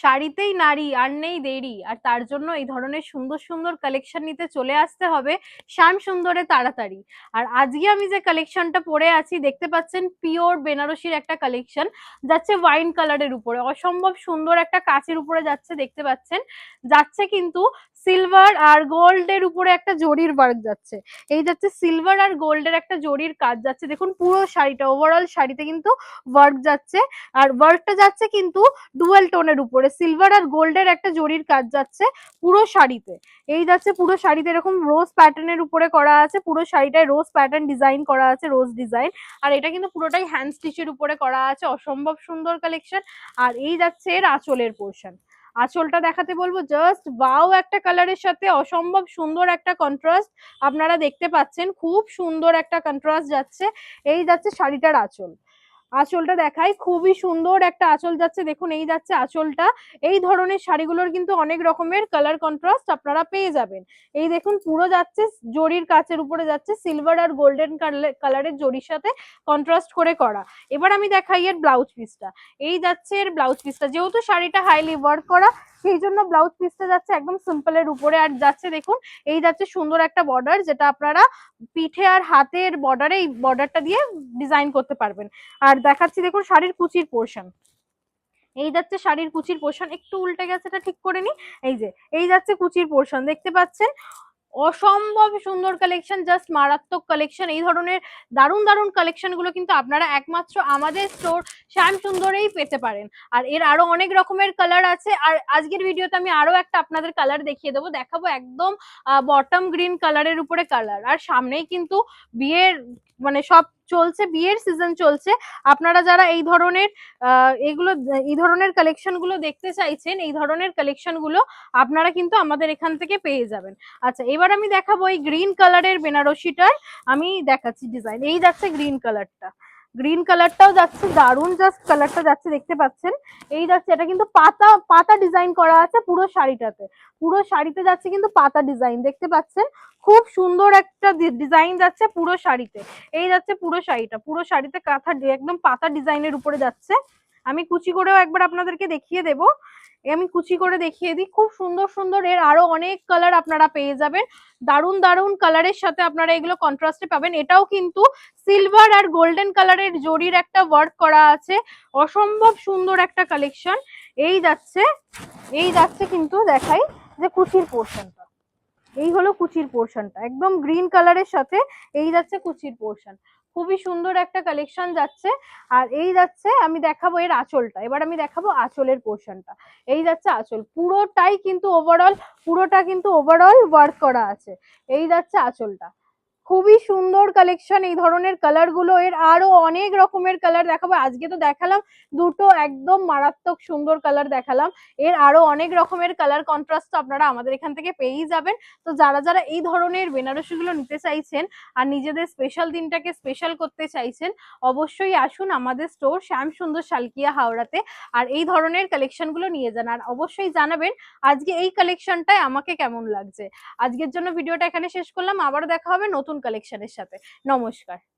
শাড়িতেই নারী আর নেই দেরি, আর তার জন্য এই ধরনের সুন্দর সুন্দর কালেকশন নিতে চলে আসতে হবে শ্যাম সুন্দরে তাড়াতাড়ি। আর আজকে আমি যে কালেকশনটা পরে আছি দেখতে পাচ্ছেন পিওর বেনারসির একটা কালেকশন যাচ্ছে ওয়াইন কালারের উপরে, অসম্ভব সুন্দর একটা কাচের উপরে যাচ্ছে দেখতে পাচ্ছেন। যাচ্ছে কিন্তু সিলভার আর গোল্ডের উপরে একটা জরির ওয়ার্ক যাচ্ছে, এই যাচ্ছে সিলভার আর গোল্ডের একটা জরির কাজ যাচ্ছে। দেখুন পুরো শাড়িটা ওভারঅল শাড়িতে কিন্তু ওয়ার্ক যাচ্ছে, আর ওয়ার্কটা যাচ্ছে কিন্তু ডুয়াল টোনের উপরে, সিলভার আর গোল্ডের একটা জরির কাজ যাচ্ছে পুরো শাড়িতে। এই যাচ্ছে পুরো শাড়িতে এরকম রোজ প্যাটার্নের উপরে করা আছে, পুরো শাড়িটায় রোজ প্যাটার্ন ডিজাইন করা আছে, রোজ ডিজাইন। আর এটা কিন্তু পুরোটাই হ্যান্ড স্টিচের উপরে করা আছে, অসম্ভব সুন্দর কালেকশন। আর এই যাচ্ছে এর আঁচলের পোর্শন, আঁচলটা দেখাতে বলবো, জাস্ট ওয়াও একটা কালারের সাথে অসম্ভব সুন্দর একটা কন্ট্রাস্ট আপনারা দেখতে পাচ্ছেন, খুব সুন্দর একটা কন্ট্রাস্ট যাচ্ছে। এই যাচ্ছে শাড়িটার আঁচল, আঁচলটা দেখাই, খুবই সুন্দর একটা আঁচল যাচ্ছে। দেখুন এই যাচ্ছে আঁচলটা। এই ধরনের শাড়িগুলোর কিন্তু অনেক রকমের কালার কন্ট্রাস্ট আপনারা পেয়ে যাবেন। এই দেখুন পুরো যাচ্ছে জরির কাচের উপরে যাচ্ছে সিলভার আর গোল্ডেন কালারের জরির সাথে কন্ট্রাস্ট করে করা। এবার আমি দেখাই এর ব্লাউজ পিসটা। এই যাচ্ছে এর ব্লাউজ পিসটা, যেহেতু শাড়িটা হাইলি ওয়ার্ক করা সেই জন্য ব্লাউজ পিসটা যাচ্ছে একদম সিম্পলের উপরে। আর যাচ্ছে দেখুন এই যাচ্ছে সুন্দর একটা বর্ডার, যেটা আপনারা পিঠে আর হাতের বর্ডারে এই বর্ডারটা দিয়ে ডিজাইন করতে পারবেন। আর দেখাচ্ছি দেখুন শাড়ির কুচির পোর্শন, এই যাচ্ছে শাড়ির কুচির পোর্শন, একটু উল্টে গেছে এটা ঠিক করে নি। এই যে এই যাচ্ছে কুচির পোর্শন দেখতে পাচ্ছেন, অসম্ভব সুন্দর কালেকশন, জাস্ট মারাত্মক কালেকশন। এই ধরনের দারুণ দারুণ কালেকশন গুলো কিন্তু আপনারা একমাত্র আমাদের স্টোর শ্যাম সুন্দরেই পেতে পারেন। আর এর আরো অনেক রকমের কালার আছে, আর আজকের ভিডিওতে আমি আরো একটা আপনাদের কালার দেখিয়ে দেবো, দেখাবো একদম বটম গ্রিন কালারের উপরে কালার। আর সামনেই কিন্তু বিয়ের মানে সব চলছে, বিয়ের সিজন চলছে। আপনারা যারা এই ধরনের এগুলো এই ধরনের কালেকশন গুলো দেখতে চাইছেন, এই ধরনের কালেকশন গুলো আপনারা কিন্তু আমাদের এখান থেকে পেয়ে যাবেন। আচ্ছা এবার আমি দেখাবো এই গ্রিন কালারের বেনারসিটার, আমি দেখাচ্ছি ডিজাইন। এই যাচ্ছে গ্রিন কালারটা, গ্রিন কালারটাও যাচ্ছে দারুণ, জাস্ট কালারটা যাচ্ছে দেখতে পাচ্ছেন। এই যাচ্ছে এটা কিন্তু পাতা পাতা ডিজাইন করা আছে পুরো শাড়িটাতে, পুরো শাড়িতে যাচ্ছে কিন্তু পাতা ডিজাইন দেখতে পাচ্ছেন, খুব সুন্দর একটা ডিজাইন যাচ্ছে পুরো শাড়িতে। এই যাচ্ছে পুরো শাড়িটা, পুরো শাড়িতে কাঁথা একদম পাতা ডিজাইনের উপরে যাচ্ছে। আমি কুচি করেও একবার আপনাদেরকে দেখিয়ে দেবো, আমি কুচি করে দেখিয়ে দিই, খুব সুন্দর সুন্দর এর আরো অনেক কালার আপনারা পেয়ে যাবেন, দারুণ দারুণ কালারের সাথে আপনারা এগুলো কন্ট্রাস্টে পাবেন। এটাও কিন্তু সিলভার আর গোল্ডেন কালারের জরির একটা ওয়ার্ক করা আছে, অসম্ভব সুন্দর একটা কালেকশন। এই যাচ্ছে এই যাচ্ছে কিন্তু দেখাই যে কুচির পোর্শনটা, এই হলো কুচির পোর্শনটা একদম গ্রিন কালারের সাথে, এই যাচ্ছে কুচির পোর্শন, খুবই সুন্দর একটা কালেকশন যাচ্ছে। আর এই যাচ্ছে আমি দেখাবো এর আঁচলটা, এবার আমি দেখাবো আঁচলের পোর্শনটা। এই যাচ্ছে আঁচল, পুরোটাই কিন্তু ওভারঅল পুরোটা কিন্তু ওভারঅল ওয়ার্ক করা আছে। এই যাচ্ছে আঁচলটা, খুবই সুন্দর কালেকশন। এই ধরনের কালার গুলো এর আরো অনেক রকমের কালার দেখাবো, আজকে তো দেখালাম দুটো একদম মারাত্মক সুন্দর কালার দেখালাম, এর আরো অনেক রকমের কালার কন্ট্রাস্ট আপনারা আমাদের এখান থেকে পেয়েই যাবেন। তো যারা যারা এই ধরনের বেনারসি গুলো নিতে চাইছেন আর নিজেদের স্পেশাল দিনটাকে স্পেশাল করতে চাইছেন, অবশ্যই আসুন আমাদের স্টোর শ্যাম সুন্দর শালকিয়া হাওড়াতে, আর এই ধরনের কালেকশন গুলো নিয়ে যান। আর অবশ্যই জানাবেন আজকে এই কালেকশনটাই আমাকে কেমন লাগছে। আজকের জন্য ভিডিওটা এখানে শেষ করলাম, আবারও দেখা হবে নতুন কালেকশনের সাথে। নমস্কার।